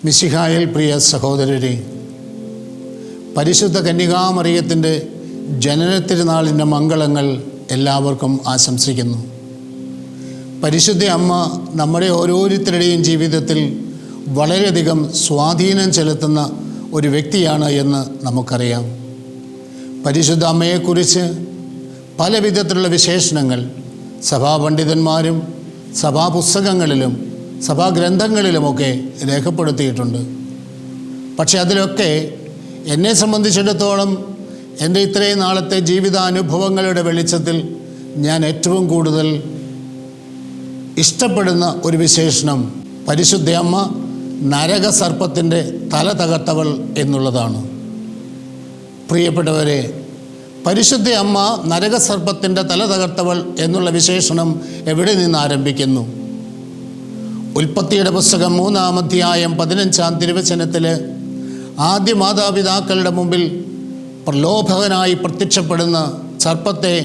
മിശിഹായിൽ പ്രിയ സഹോദരരെ, പരിശുദ്ധ കന്യകാമറിയത്തിൻ്റെ ജനനത്തിരുനാളിൻ്റെ മംഗളങ്ങൾ എല്ലാവർക്കും ആശംസിക്കുന്നു. പരിശുദ്ധ അമ്മ നമ്മുടെ ഓരോരുത്തരുടെയും ജീവിതത്തിൽ വളരെയധികം സ്വാധീനം ചെലുത്തുന്ന ഒരു വ്യക്തിയാണ് എന്ന് നമുക്കറിയാം. പരിശുദ്ധ അമ്മയെക്കുറിച്ച് പല വിധത്തിലുള്ള വിശേഷണങ്ങൾ സഭാപണ്ഡിതന്മാരും സഭാപുസ്തകങ്ങളിലും സഭാഗ്രന്ഥങ്ങളിലുമൊക്കെ രേഖപ്പെടുത്തിയിട്ടുണ്ട്. പക്ഷെ അതിലൊക്കെ എന്നെ സംബന്ധിച്ചിടത്തോളം എൻ്റെ ഇത്രയും നാളത്തെ ജീവിതാനുഭവങ്ങളുടെ വെളിച്ചത്തിൽ ഞാൻ ഏറ്റവും കൂടുതൽ ഇഷ്ടപ്പെടുന്ന ഒരു വിശേഷണം പരിശുദ്ധ അമ്മ നരകസർപ്പത്തിൻ്റെ തല തകർത്തവൾ എന്നുള്ളതാണ്. പ്രിയപ്പെട്ടവരെ, പരിശുദ്ധ അമ്മ നരകസർപ്പത്തിൻ്റെ തല തകർത്തവൾ എന്നുള്ള വിശേഷണം എവിടെ നിന്ന് ആരംഭിക്കുന്നു? ഉൽപ്പത്തിയുടെ പുസ്തകം 3-ാം അധ്യായം 15-ാം തിരുവചനത്തിൽ ആദ്യ മാതാപിതാക്കളുടെ മുമ്പിൽ പ്രലോഭകനായി പ്രത്യക്ഷപ്പെടുന്ന സർപ്പത്തെ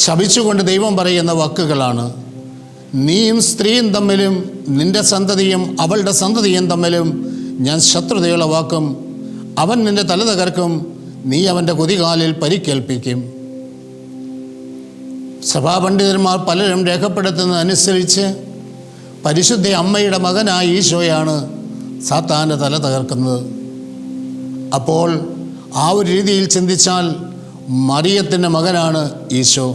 ശപിച്ചുകൊണ്ട് ദൈവം പറയുന്ന വാക്കുകളാണ്: നീയും സ്ത്രീയും തമ്മിലും നിൻ്റെ സന്തതിയും അവളുടെ സന്തതിയും തമ്മിലും ഞാൻ ശത്രുതയുളവാക്കും. അവൻ നിൻ്റെ തല തകർക്കും, നീ അവൻ്റെ കുതികാലിൽ പരിക്കേൽപ്പിക്കും. സഭാപണ്ഡിതന്മാർ പലരും രേഖപ്പെടുത്തുന്നതനുസരിച്ച് പരിശുദ്ധ അമ്മയുടെ മകനായ ഈശോയാണ് സാത്താൻ്റെ തല തകർക്കുന്നത്. അപ്പോൾ ആ ഒരു രീതിയിൽ ചിന്തിച്ചാൽ മറിയത്തിൻ്റെ മകനാണ് ഈശോ.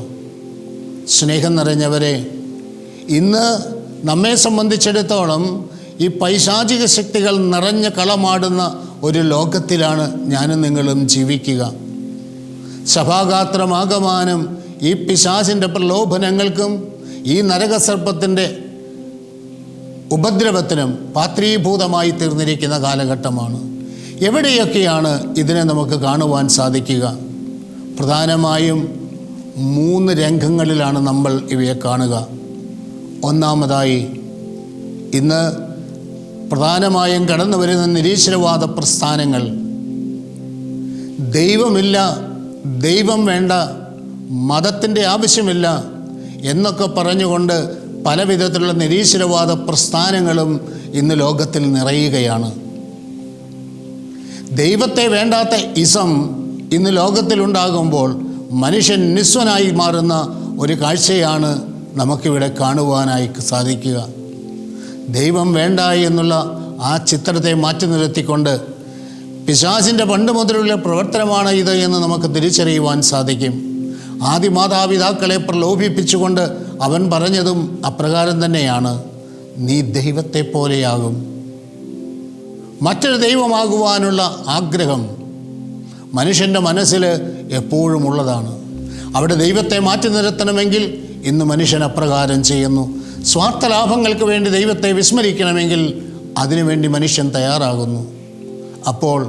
സ്നേഹം നിറഞ്ഞവരെ, ഇന്ന് നമ്മെ സംബന്ധിച്ചിടത്തോളം ഈ പൈശാചിക ശക്തികൾ നിറഞ്ഞ കളമാടുന്ന ഒരു ലോകത്തിലാണ് ഞാനും നിങ്ങളും ജീവിക്കുക. സഭാഗാത്രമാകമാനം ഈ പിശാചിൻ്റെ പ്രലോഭനങ്ങൾക്കും ഈ നരകസർപ്പത്തിൻ്റെ ഉപദ്രവത്തിനും പാത്രീഭൂതമായി തീർന്നിരിക്കുന്ന കാലഘട്ടമാണ്. എവിടെയൊക്കെയാണ് ഇതിനെ നമുക്ക് കാണുവാൻ സാധിക്കുക? പ്രധാനമായും 3 രംഗങ്ങളിലാണ് നമ്മൾ ഇവയെ കാണുക. ഒന്നാമതായി, ഇന്ന് പ്രധാനമായും കടന്നു വരുന്ന നിരീശ്വരവാദ പ്രസ്ഥാനങ്ങൾ, ദൈവമില്ല, ദൈവം വേണ്ട, മതത്തിൻ്റെ ആവശ്യമില്ല എന്നൊക്കെ പറഞ്ഞുകൊണ്ട് പല വിധത്തിലുള്ള നിരീശ്വരവാദ പ്രസ്ഥാനങ്ങളും ഇന്ന് ലോകത്തിൽ നിറയുകയാണ്. ദൈവത്തെ വേണ്ടാത്ത ഇസം ഇന്ന് ലോകത്തിലുണ്ടാകുമ്പോൾ മനുഷ്യൻ നിസ്വനായി മാറുന്ന ഒരു കാഴ്ചയാണ് നമുക്കിവിടെ കാണുവാനായി സാധിക്കുക. ദൈവം വേണ്ട എന്നുള്ള ആ ചിത്രത്തെ മാറ്റി നിർത്തിക്കൊണ്ട് പിശാചിൻ്റെ പണ്ട് മുതലുള്ള പ്രവർത്തനമാണ് ഇത് എന്ന് നമുക്ക് തിരിച്ചറിയുവാൻ സാധിക്കും. ആദ്യ മാതാപിതാക്കളെ പ്രലോഭിപ്പിച്ചുകൊണ്ട് അവൻ പറഞ്ഞതും അപ്രകാരം തന്നെയാണ്: നീ ദൈവത്തെ പോലെയാകും. മറ്റൊരു ദൈവമാകുവാനുള്ള ആഗ്രഹം മനുഷ്യൻ്റെ മനസ്സിൽ എപ്പോഴും ഉള്ളതാണ്. അവിടെ ദൈവത്തെ മാറ്റി നിർത്തണമെങ്കിൽ ഇന്ന് മനുഷ്യൻ അപ്രകാരം ചെയ്യുന്നു. സ്വാർത്ഥ ലാഭങ്ങൾക്ക് വേണ്ടി ദൈവത്തെ വിസ്മരിക്കണമെങ്കിൽ അതിനുവേണ്ടി മനുഷ്യൻ തയ്യാറാകുന്നു. അപ്പോൾ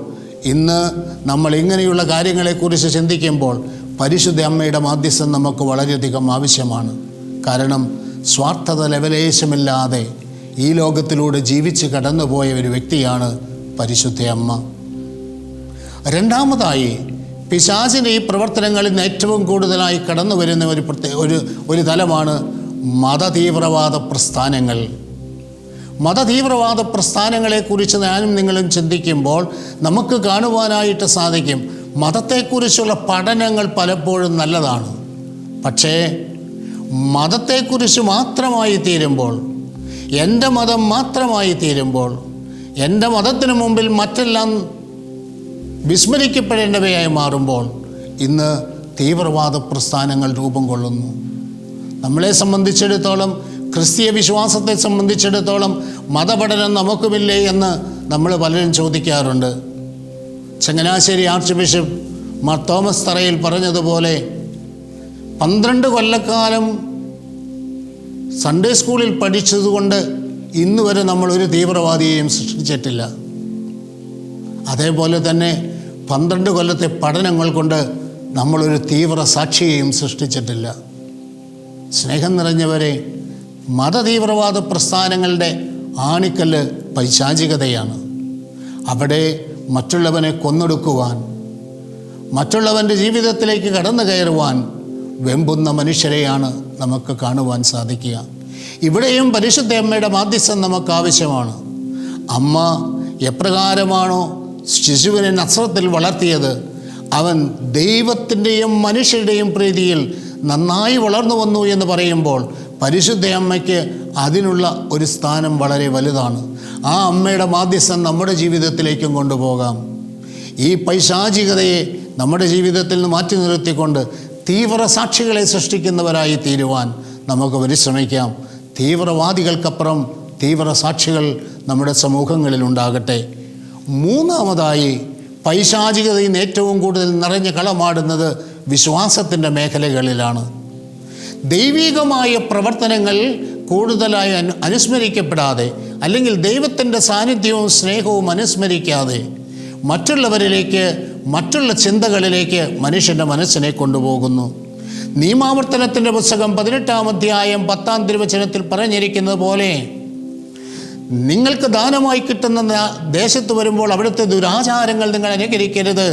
ഇന്ന് നമ്മൾ ഇങ്ങനെയുള്ള കാര്യങ്ങളെക്കുറിച്ച് ചിന്തിക്കുമ്പോൾ പരിശുദ്ധ അമ്മയുടെ മാധ്യസ്ഥം നമുക്ക് വളരെയധികം ആവശ്യമാണ്. കാരണം സ്വാർത്ഥത ലവലേശമില്ലാതെ ഈ ലോകത്തിലൂടെ ജീവിച്ച് കടന്നുപോയ ഒരു വ്യക്തിയാണ് പരിശുദ്ധ അമ്മ. രണ്ടാമതായി, പിശാചിൻ്റെ ഈ പ്രവർത്തനങ്ങളിൽ നിന്ന് ഏറ്റവും കൂടുതലായി കടന്നു വരുന്ന ഒരു തലമാണ് മതതീവ്രവാദ പ്രസ്ഥാനങ്ങൾ. മതതീവ്രവാദ പ്രസ്ഥാനങ്ങളെക്കുറിച്ച് ഞാനും നിങ്ങളും ചിന്തിക്കുമ്പോൾ നമുക്ക് കാണുവാനായിട്ട് സാധിക്കും, മതത്തെക്കുറിച്ചുള്ള പഠനങ്ങൾ പലപ്പോഴും നല്ലതാണ്. പക്ഷേ മതത്തെക്കുറിച്ച് മാത്രമായി തീരുമ്പോൾ, എൻ്റെ മതം മാത്രമായി തീരുമ്പോൾ, എൻ്റെ മതത്തിന് മുമ്പിൽ മറ്റെല്ലാം വിസ്മരിക്കപ്പെടേണ്ടവയായി മാറുമ്പോൾ ഇന്ന് തീവ്രവാദ പ്രസ്ഥാനങ്ങൾ രൂപം കൊള്ളുന്നു. നമ്മളെ സംബന്ധിച്ചിടത്തോളം, ക്രിസ്തീയ വിശ്വാസത്തെ സംബന്ധിച്ചിടത്തോളം മതപഠനം നമുക്കുമില്ലേ എന്ന് നമ്മൾ പലരും ചോദിക്കാറുണ്ട്. Changanassery arch bishop Mar Thomas തറയിൽ പറഞ്ഞതുപോലെ 12 കൊല്ലക്കാലം സൺഡേ സ്കൂളിൽ പഠിച്ചതുകൊണ്ട് ഇന്ന് വരെ നമ്മളൊരു തീവ്രവാദിയെയും സൃഷ്ടിച്ചിട്ടില്ല. അതേപോലെ തന്നെ 12 കൊല്ലത്തെ പഠനങ്ങൾ കൊണ്ട് നമ്മളൊരു തീവ്ര സാക്ഷിയെയും സൃഷ്ടിച്ചിട്ടില്ല. സ്നേഹം നിറഞ്ഞവരെ, മതതീവ്രവാദ പ്രസ്ഥാനങ്ങളുടെ ആണിക്കല്ല് പൈശാചികതയാണ്. അവിടെ മറ്റുള്ളവനെ കൊന്നൊടുക്കുവാൻ, മറ്റുള്ളവൻ്റെ ജീവിതത്തിലേക്ക് കടന്നു കയറുവാൻ വെമ്പുന്ന മനുഷ്യരെയാണ് നമുക്ക് കാണുവാൻ സാധിക്കുക. ഇവിടെയും പരിശുദ്ധ അമ്മയുടെ മാധ്യസ്ഥം നമുക്ക് ആവശ്യമാണ്. അമ്മ എപ്രകാരമാണോ ശിശുവിനെ നസ്രത്തിൽ വളർത്തിയത്, അവൻ ദൈവത്തിൻ്റെയും മനുഷ്യരുടെയും പ്രീതിയിൽ നന്നായി വളർന്നു വന്നു എന്ന് പറയുമ്പോൾ പരിശുദ്ധ അമ്മയ്ക്ക് അതിനുള്ള ഒരു സ്ഥാനം വളരെ വലുതാണ്. ആ അമ്മയുടെ മാധ്യസ്ഥം നമ്മുടെ ജീവിതത്തിലേക്കും കൊണ്ടുപോകാം. ഈ പൈശാചികതയെ നമ്മുടെ ജീവിതത്തിൽ നിന്ന് മാറ്റി നിർത്തിക്കൊണ്ട് തീവ്ര സാക്ഷികളെ സൃഷ്ടിക്കുന്നവരായി തീരുവാൻ നമുക്ക് പരിശ്രമിക്കാം. തീവ്രവാദികൾക്കപ്പുറം തീവ്ര സാക്ഷികൾ നമ്മുടെ സമൂഹങ്ങളിൽ ഉണ്ടാകട്ടെ. മൂന്നാമതായി, പൈശാചികതയിൽ ഏറ്റവും കൂടുതൽ നിറഞ്ഞ് കളമാടുന്നത് വിശ്വാസത്തിൻ്റെ മേഖലകളിലാണ്. ദൈവികമായ പ്രവർത്തനങ്ങൾ കൂടുതലായി അനുസ്മരിക്കപ്പെടാതെ, അല്ലെങ്കിൽ ദൈവത്തിൻ്റെ സാന്നിധ്യവും സ്നേഹവും അനുസ്മരിക്കാതെ മറ്റുള്ളവരിലേക്ക്, മറ്റുള്ള ചിന്തകളിലേക്ക് മനുഷ്യൻ്റെ മനസ്സിനെ കൊണ്ടുപോകുന്നു. നിയമാവർത്തനത്തിൻ്റെ പുസ്തകം 18-ാം അധ്യായം 10-ാം തിരുവചനത്തിൽ പറഞ്ഞിരിക്കുന്നത് പോലെ, നിങ്ങൾക്ക് ദാനമായി കിട്ടുന്ന ദേശത്ത് വരുമ്പോൾ അവിടുത്തെ ദുരാചാരങ്ങൾ നിങ്ങൾ അനുകരിക്കരുത്.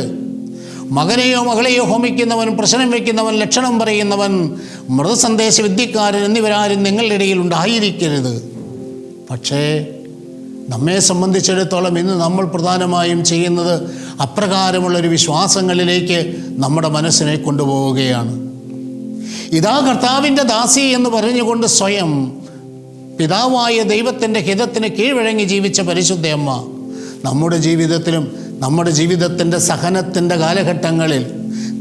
മകനെയോ മകളെയോ ഹോമിക്കുന്നവൻ, പ്രശ്നം വയ്ക്കുന്നവൻ, ലക്ഷണം പറയുന്നവൻ, മൃതസന്ദേശ വിദ്യക്കാരൻ എന്നിവരാരും നിങ്ങളുടെ ഇടയിൽ ഉണ്ടായിരിക്കരുത്. പക്ഷേ നമ്മെ സംബന്ധിച്ചിടത്തോളം ഇന്ന് നമ്മൾ പ്രധാനമായും ചെയ്യുന്നത് അപ്രകാരമുള്ളൊരു വിശ്വാസങ്ങളിലേക്ക് നമ്മുടെ മനസ്സിനെ കൊണ്ടുപോവുകയാണ്. ഇതാ കർത്താവിൻ്റെ ദാസി എന്ന് പറഞ്ഞുകൊണ്ട് സ്വയം പിതാവായ ദൈവത്തിൻ്റെ ഹിതത്തിന് കീഴ്വഴങ്ങി ജീവിച്ച പരിശുദ്ധ അമ്മ നമ്മുടെ ജീവിതത്തിലും, നമ്മുടെ ജീവിതത്തിൻ്റെ സഹനത്തിൻ്റെ കാലഘട്ടങ്ങളിൽ,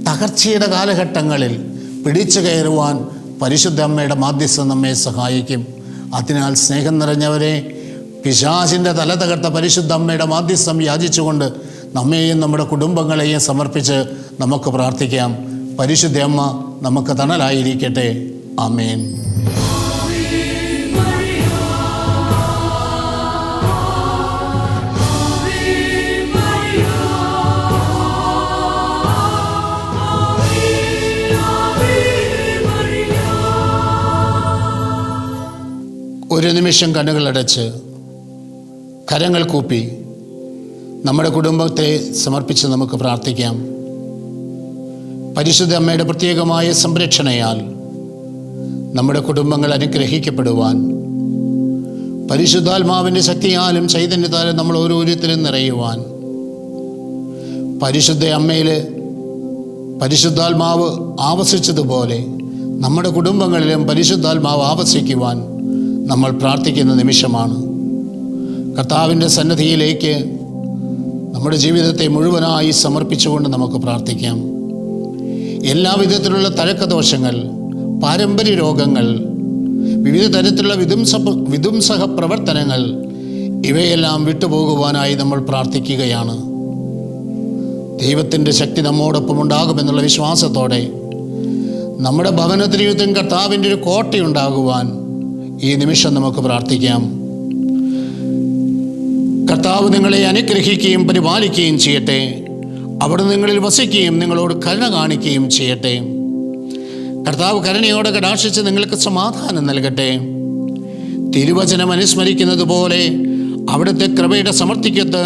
തകർച്ചയുടെ കാലഘട്ടങ്ങളിൽ പിടിച്ചു കയറുവാൻ പരിശുദ്ധ അമ്മയുടെ മാധ്യസ്ഥം നമ്മെ സഹായിക്കും. അതിനാൽ സ്നേഹം നിറഞ്ഞവരെ, പിശാചിൻ്റെ തല തകർത്ത പരിശുദ്ധ അമ്മയുടെ മാധ്യസ്ഥം യാചിച്ചുകൊണ്ട് നമ്മെയും നമ്മുടെ കുടുംബങ്ങളെയും സമർപ്പിച്ച് നമുക്ക് പ്രാർത്ഥിക്കാം. പരിശുദ്ധ അമ്മ നമുക്ക് തണലായിരിക്കട്ടെ. ആമേൻ. ഒരു നിമിഷം കണ്ണുകളടച്ച് കരങ്ങൾ കൂപ്പി നമ്മുടെ കുടുംബത്തെ സമർപ്പിച്ച് നമുക്ക് പ്രാർത്ഥിക്കാം. പരിശുദ്ധ അമ്മയുടെ പ്രത്യേകമായ സംരക്ഷണയാൽ നമ്മുടെ കുടുംബങ്ങൾ അനുഗ്രഹിക്കപ്പെടുവാൻ, പരിശുദ്ധാത്മാവിൻ്റെ ശക്തിയാലും ചൈതന്യത്താലും നമ്മൾ ഓരോരുത്തരും നിറയുവാൻ, പരിശുദ്ധ അമ്മയിൽ പരിശുദ്ധാത്മാവ് ആവസിച്ചതുപോലെ നമ്മുടെ കുടുംബങ്ങളിലും പരിശുദ്ധാത്മാവ് ആവസിക്കുവാൻ നമ്മൾ പ്രാർത്ഥിക്കുന്ന നിമിഷമാണ്. കർത്താവിൻ്റെ സന്നിധിയിലേക്ക് നമ്മുടെ ജീവിതത്തെ മുഴുവനായി സമർപ്പിച്ചുകൊണ്ട് നമുക്ക് പ്രാർത്ഥിക്കാം. എല്ലാവിധത്തിലുള്ള തഴക്കദോഷങ്ങൾ, പാരമ്പര്യ രോഗങ്ങൾ, വിവിധ തരത്തിലുള്ള വിധ്വംസക പ്രവർത്തനങ്ങൾ, ഇവയെല്ലാം വിട്ടുപോകുവാനായി നമ്മൾ പ്രാർത്ഥിക്കുകയാണ്. ദൈവത്തിൻ്റെ ശക്തി നമ്മോടൊപ്പം ഉണ്ടാകുമെന്നുള്ള വിശ്വാസത്തോടെ നമ്മുടെ ഭവനത്തിനും കർത്താവിൻ്റെ ഒരു കോട്ടയുണ്ടാകുവാൻ ഈ നിമിഷം നമുക്ക് പ്രാർത്ഥിക്കാം. കർത്താവ് നിങ്ങളെ അനുഗ്രഹിക്കുകയും പരിപാലിക്കുകയും ചെയ്യട്ടെ. അവിടെ നിങ്ങളിൽ വസിക്കുകയും നിങ്ങളോട് കരുണ കാണിക്കുകയും ചെയ്യട്ടെ. കർത്താവ് കരുണയോടെ കടാക്ഷിച്ച് നിങ്ങൾക്ക് സമാധാനം നൽകട്ടെ. തിരുവചനം അനുസ്മരിക്കുന്നത് പോലെ അവിടുത്തെ കൃപയുടെ സമർത്ഥിക്കത്ത്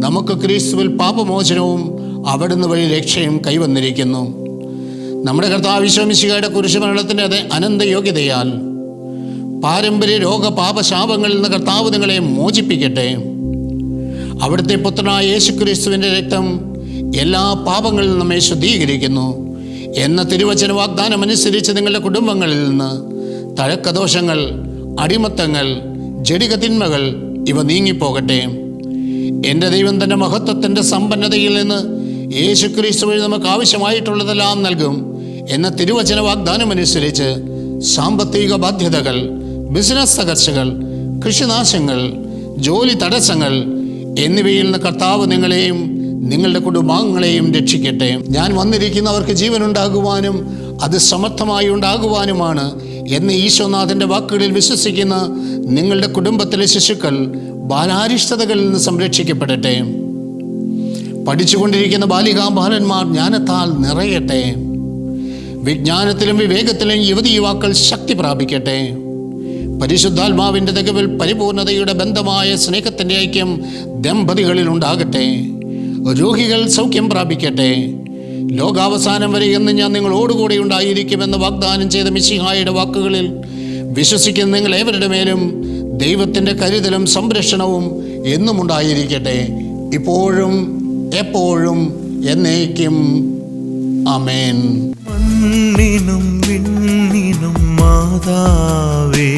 നമുക്ക് ക്രിസ്തുവിൽ പാപമോചനവും അവിടുന്ന് വഴി രക്ഷയും കൈവന്നിരിക്കുന്നു. നമ്മുടെ കർത്താവ് ഈശോ മിശിഹായുടെ കുരിശുമരണത്തിൻ്റെ അതേ അനന്ത യോഗ്യതയാൽ പാരമ്പര്യ രോഗ പാപശാപങ്ങളിൽ നിന്ന് കർത്താവ് നിങ്ങളെ മോചിപ്പിക്കട്ടെ. അവിടുത്തെ പുത്രനായ യേശുക്രിസ്തുവിൻ്റെ രക്തം എല്ലാ പാപങ്ങളിൽ നമ്മെ ശുദ്ധീകരിക്കുന്നു എന്ന തിരുവചന വാഗ്ദാനം അനുസരിച്ച് നിങ്ങളുടെ കുടുംബങ്ങളിൽ നിന്ന് തഴക്കദോഷങ്ങൾ, അടിമത്തങ്ങൾ, ജഡിക തിന്മകൾ ഇവ നീങ്ങിപ്പോകട്ടെ. എൻ്റെ ദൈവം തൻ്റെ മഹത്വത്തിൻ്റെ സമ്പന്നതയിൽ നിന്ന് യേശുക്രിസ്തു വഴി നമുക്ക് ആവശ്യമായിട്ടുള്ളതെല്ലാം നൽകും എന്ന തിരുവചന വാഗ്ദാനം അനുസരിച്ച് സാമ്പത്തിക ബാധ്യതകൾ, ബിസിനസ് തകർച്ചകൾ, കൃഷിനാശങ്ങൾ, ജോലി തടസ്സങ്ങൾ എന്നിവയിൽ നിന്ന് കർത്താവ് നിങ്ങളെയും നിങ്ങളുടെ കുടുംബാംഗങ്ങളെയും രക്ഷിക്കട്ടെ. ഞാൻ വന്നിരിക്കുന്നവർക്ക് ജീവനുണ്ടാകുവാനും അത് സമർത്ഥമായി ഉണ്ടാകുവാനുമാണ് എന്ന് ഈശോനാഥൻ്റെ വാക്കുകളിൽ വിശ്വസിക്കുന്ന നിങ്ങളുടെ കുടുംബത്തിലെ ശിശുക്കൾ ബാലാരിഷ്ടതകളിൽ നിന്ന് സംരക്ഷിക്കപ്പെടട്ടെ. പഠിച്ചുകൊണ്ടിരിക്കുന്ന ബാലികാബാലന്മാർ ജ്ഞാനത്താൽ നിറയട്ടെ. വിജ്ഞാനത്തിലും വിവേകത്തിലും യുവതി-യുവാക്കൾ ശക്തി പ്രാപിക്കട്ടെ. പരിശുദ്ധാത്മാവിൻ്റെ തികവിൽ പരിപൂർണതയുടെ ബന്ധമായ സ്നേഹത്തിൻ്റെ ഐക്യം ദമ്പതികളിൽ ഉണ്ടാകട്ടെ. രോഗികൾ സൗഖ്യം പ്രാപിക്കട്ടെ. ലോകാവസാനം വരെ എന്ന് ഞാൻ നിങ്ങളോടുകൂടെ ഉണ്ടായിരിക്കുമെന്ന് വാഗ്ദാനം ചെയ്ത മിശിഹായുടെ വാക്കുകളിൽ വിശ്വസിക്കുന്ന നിങ്ങൾ ഏവരുടെ മേലും ദൈവത്തിൻ്റെ കരുതലും സംരക്ഷണവും എന്നും ഉണ്ടായിരിക്കട്ടെ, ഇപ്പോഴും എപ്പോഴും എന്നേക്കും. ആമേൻ. മണ്ണിനും വിണ്ണിനും മാതാവേ